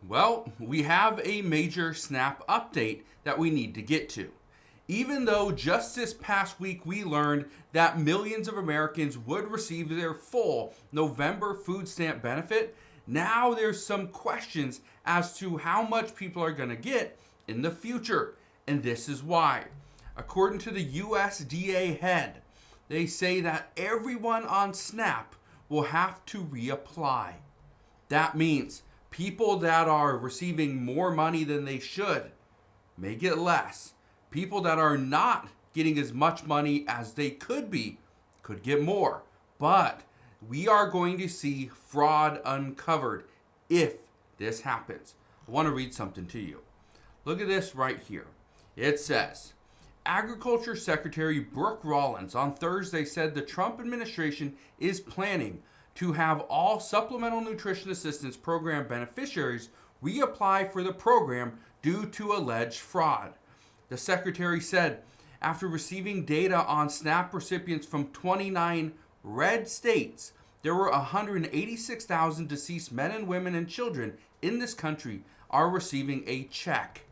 Well, we have a major SNAP update that we need to get to. Even though just this past week we learned that millions of Americans would receive their full November food stamp benefit, now there's some questions as to how much people are going to get in the future. And this is why. According to the USDA head, they say that everyone on SNAP will have to reapply. That means people that are receiving more money than they should may get less. People that are not getting as much money as they could be could get more. But we are going to see fraud uncovered if this happens. I want to read something to you. Look at this right here. It says, Agriculture Secretary Brooke Rollins on Thursday said the Trump administration is planning to have all Supplemental Nutrition Assistance Program beneficiaries reapply for the program due to alleged fraud. The secretary said after receiving data on SNAP recipients from 29 red states, there were 186,000 deceased men and women and children in this country are receiving a check.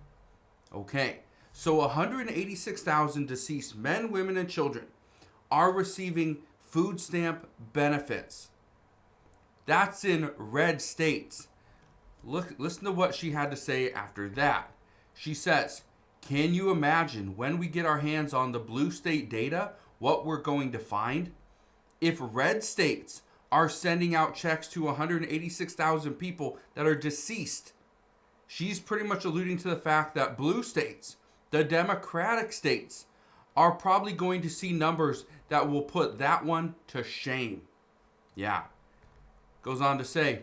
Okay, so 186,000 deceased men, women, and children are receiving food stamp benefits. That's in red states. Listen to what she had to say after that. She says, can you imagine when we get our hands on the blue state data, what we're going to find? If red states are sending out checks to 186,000 people that are deceased, she's pretty much alluding to the fact that blue states, the Democratic states, are probably going to see numbers that will put that one to shame. Yeah. Goes on to say,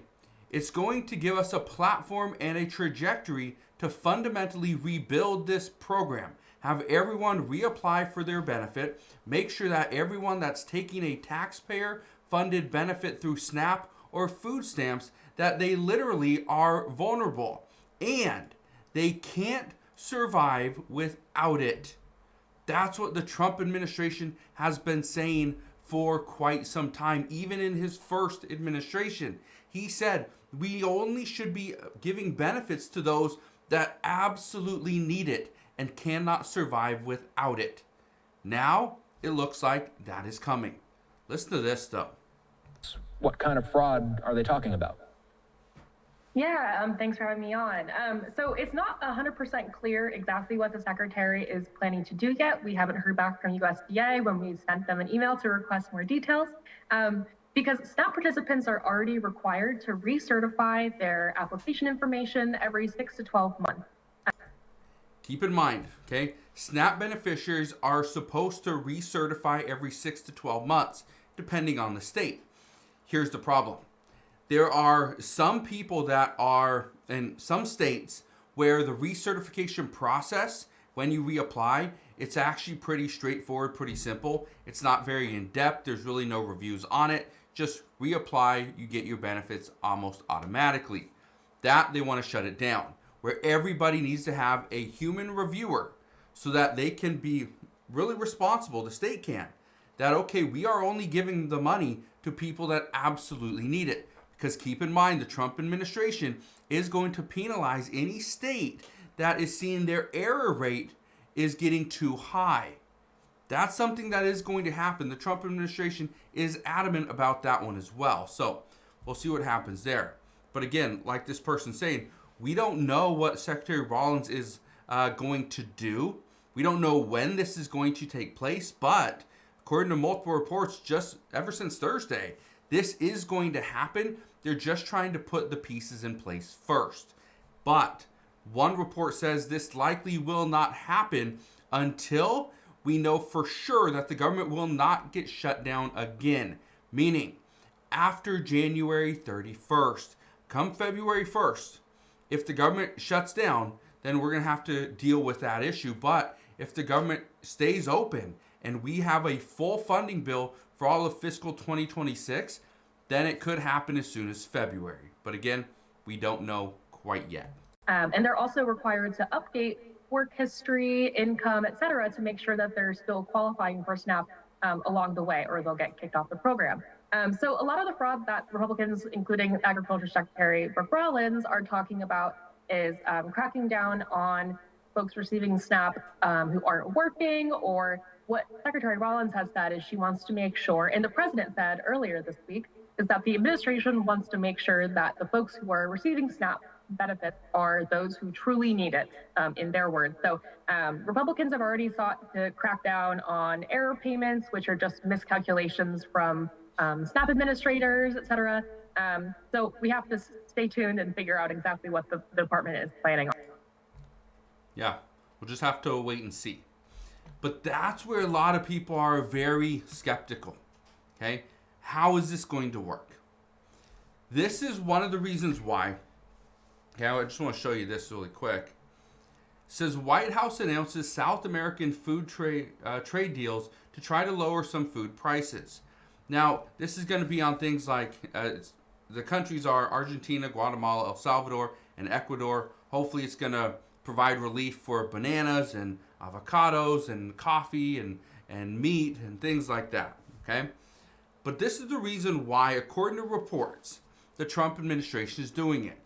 it's going to give us a platform and a trajectory to fundamentally rebuild this program, have everyone reapply for their benefit, make sure that everyone that's taking a taxpayer-funded benefit through SNAP or food stamps, that they literally are vulnerable and they can't survive without it. That's what the Trump administration has been saying for quite some time. Even in his first administration, he said we only should be giving benefits to those that absolutely need it and cannot survive without it. Now it looks like that is coming. Listen to this though. What kind of fraud are they talking about? Yeah, thanks for having me on. So it's not 100% clear exactly what the secretary is planning to do yet. We haven't heard back from USDA when we sent them an email to request more details, because SNAP participants are already required to recertify their application information every 6 to 12 months. Keep in mind, okay, SNAP beneficiaries are supposed to recertify every 6 to 12 months, depending on the state. Here's the problem. There are some people that are in some states where the recertification process, when you reapply, it's actually pretty straightforward, pretty simple. It's not very in-depth. There's really no reviews on it. Just reapply, you get your benefits almost automatically. That, they want to shut it down, where everybody needs to have a human reviewer so that they can be really responsible, the state can. That, okay, we are only giving the money to people that absolutely need it. Because keep in mind, the Trump administration is going to penalize any state that is seeing their error rate is getting too high. That's something that is going to happen. The Trump administration is adamant about that one as well. So we'll see what happens there. But again, like this person saying, we don't know what Secretary Rollins is going to do. We don't know when this is going to take place. But according to multiple reports, just ever since Thursday, this is going to happen. They're just trying to put the pieces in place first. But one report says this likely will not happen until we know for sure that the government will not get shut down again. Meaning, after January 31st, come February 1st, if the government shuts down, then we're going to have to deal with that issue. But if the government stays open and we have a full funding bill for all of fiscal 2026, then it could happen as soon as February. But again, we don't know quite yet. And they're also required to update work history, income, et cetera, to make sure that they're still qualifying for SNAP along the way, or they'll get kicked off the program. So a lot of the fraud that Republicans, including Agriculture Secretary Brooke Rollins, are talking about is cracking down on folks receiving SNAP who aren't working, or what Secretary Rollins has said is she wants to make sure, and the president said earlier this week, is that the administration wants to make sure that the folks who are receiving SNAP benefits are those who truly need it, in their words. So Republicans have already sought to crack down on error payments, which are just miscalculations from SNAP administrators, et cetera. So we have to stay tuned and figure out exactly what the department is planning on. Yeah, we'll just have to wait and see. But that's where a lot of people are very skeptical. Okay, how is this going to work? This is one of the reasons why. Okay, I just want to show you this really quick. It says White House announces South American food trade deals to try to lower some food prices. Now, this is going to be on things like the countries are Argentina, Guatemala, El Salvador, and Ecuador. Hopefully, it's going to provide relief for bananas and avocados and coffee and meat and things like that. Okay, but this is the reason why, according to reports, the Trump administration is doing it.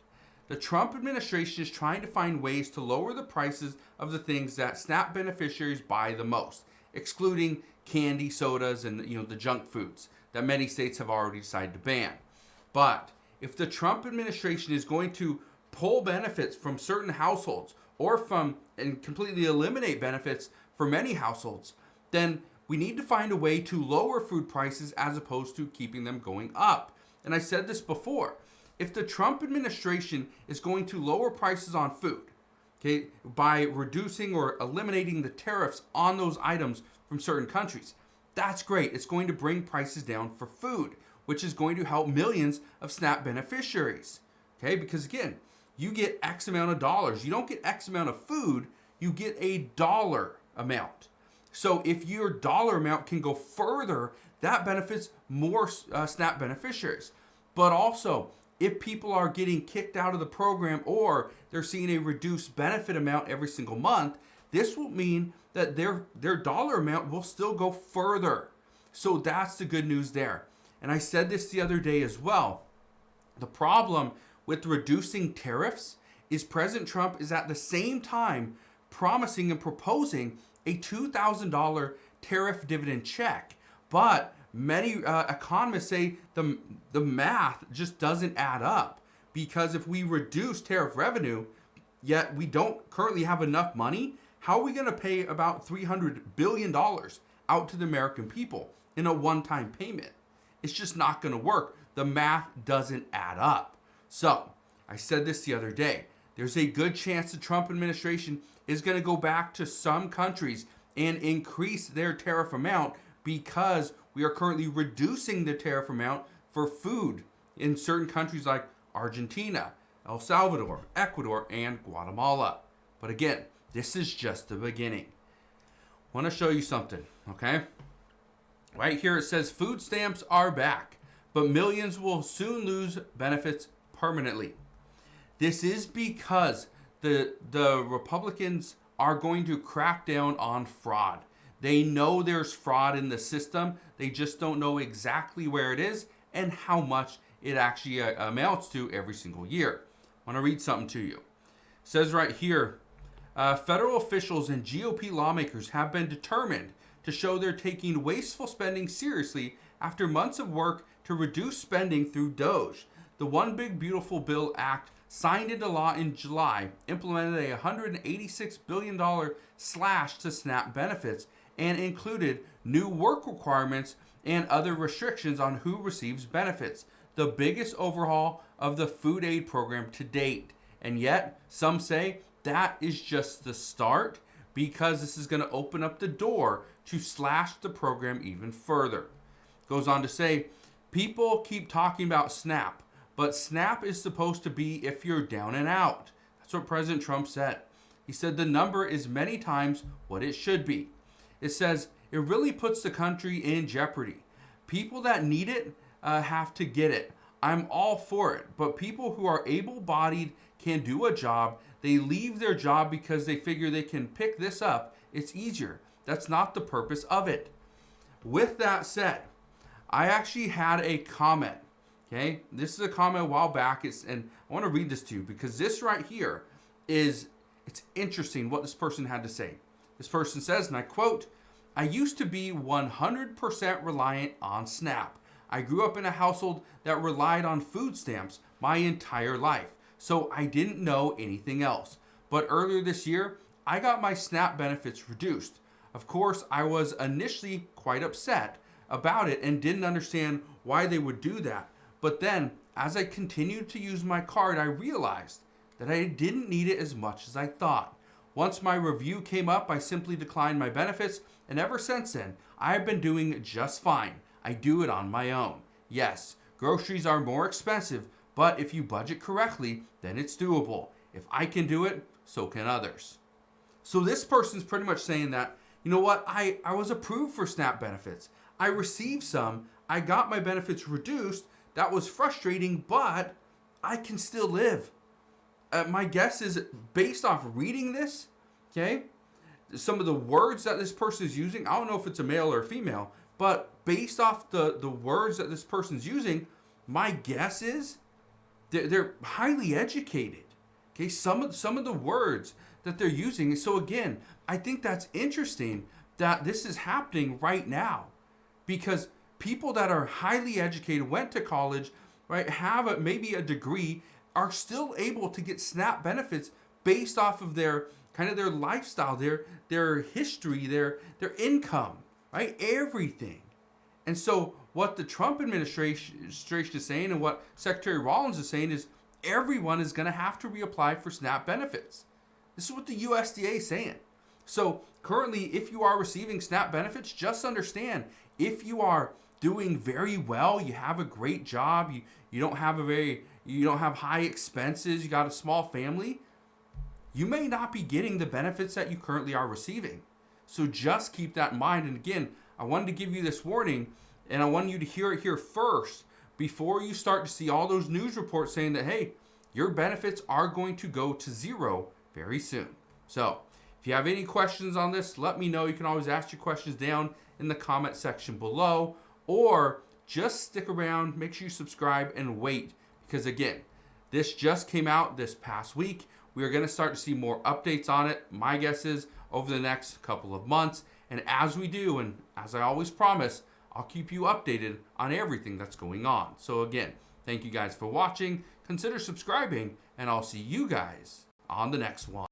The Trump administration is trying to find ways to lower the prices of the things that SNAP beneficiaries buy the most, excluding candy, sodas, and the junk foods that many states have already decided to ban. But if the Trump administration is going to pull benefits from certain households and completely eliminate benefits for many households, then we need to find a way to lower food prices as opposed to keeping them going up. And I said this before. If the Trump administration is going to lower prices on food, okay, by reducing or eliminating the tariffs on those items from certain countries, that's great. It's going to bring prices down for food, which is going to help millions of SNAP beneficiaries. Okay, because again, you get X amount of dollars. You don't get X amount of food, you get a dollar amount. So if your dollar amount can go further, that benefits more SNAP beneficiaries. But also, if people are getting kicked out of the program or they're seeing a reduced benefit amount every single month, this will mean that their dollar amount will still go further. So that's the good news there. And I said this the other day as well. The problem with reducing tariffs is President Trump is at the same time promising and proposing a $2,000 tariff dividend check. But many economists say the math just doesn't add up, because if we reduce tariff revenue, yet we don't currently have enough money, how are we going to pay about $300 billion out to the American people in a one-time payment? It's just not going to work. The math doesn't add up. So I said this the other day. There's a good chance the Trump administration is going to go back to some countries and increase their tariff amount, because we are currently reducing the tariff amount for food in certain countries like Argentina, El Salvador, Ecuador, and Guatemala. But again, this is just the beginning. I want to show you something, okay? Right here it says food stamps are back, but millions will soon lose benefits permanently. This is because the Republicans are going to crack down on fraud. They know there's fraud in the system. They just don't know exactly where it is and how much it actually amounts to every single year. I want to read something to you. It says right here, federal officials and GOP lawmakers have been determined to show they're taking wasteful spending seriously after months of work to reduce spending through DOGE. The One Big Beautiful Bill Act, signed into law in July, implemented a $186 billion slash to SNAP benefits and included new work requirements and other restrictions on who receives benefits, the biggest overhaul of the food aid program to date. And yet, some say that is just the start, because this is going to open up the door to slash the program even further. Goes on to say, people keep talking about SNAP, but SNAP is supposed to be if you're down and out. That's what President Trump said. He said the number is many times what it should be. It says it really puts the country in jeopardy. People that need it have to get it. I'm all for it, but people who are able-bodied can do a job. They leave their job because they figure they can pick this up. It's easier. That's not the purpose of it. With that said, I actually had a comment. Okay, this is a comment a while back. And I want to read this to you because this right here it's interesting what this person had to say. This person says, and I quote, "I used to be 100% reliant on SNAP. I grew up in a household that relied on food stamps my entire life, so I didn't know anything else. But earlier this year, I got my SNAP benefits reduced. Of course, I was initially quite upset about it and didn't understand why they would do that. But then, as I continued to use my card, I realized that I didn't need it as much as I thought. Once my review came up, I simply declined my benefits, and ever since then, I have been doing just fine. I do it on my own. Yes, groceries are more expensive, but if you budget correctly, then it's doable. If I can do it, so can others." So this person's pretty much saying that, you know what, I was approved for SNAP benefits. I received some. I got my benefits reduced. That was frustrating, but I can still live. My guess is based off reading this, okay, some of the words that this person is using, I don't know if it's a male or a female, but based off the words that this person's using, my guess is they're highly educated. Okay, some of the words that they're using. So again, I think that's interesting that this is happening right now because people that are highly educated, went to college, right, have maybe a degree, are still able to get SNAP benefits based off of their kind of their lifestyle, their history, their income, right? Everything. And so what the Trump administration is saying and what Secretary Rollins is saying is everyone is going to have to reapply for SNAP benefits. This is what the USDA is saying. So currently, if you are receiving SNAP benefits, just understand if you are doing very well, you have a great job, you don't have high expenses, you got a small family, you may not be getting the benefits that you currently are receiving. So just keep that in mind. And again, I wanted to give you this warning, and I want you to hear it here first before you start to see all those news reports saying that, hey, your benefits are going to go to zero very soon. So if you have any questions on this, let me know. You can always ask your questions down in the comment section below, or just stick around, make sure you subscribe and wait, because again, this just came out this past week. We are going to start to see more updates on it. My guess is over the next couple of months. And as we do, and as I always promise, I'll keep you updated on everything that's going on. So again, thank you guys for watching. Consider subscribing, and I'll see you guys on the next one.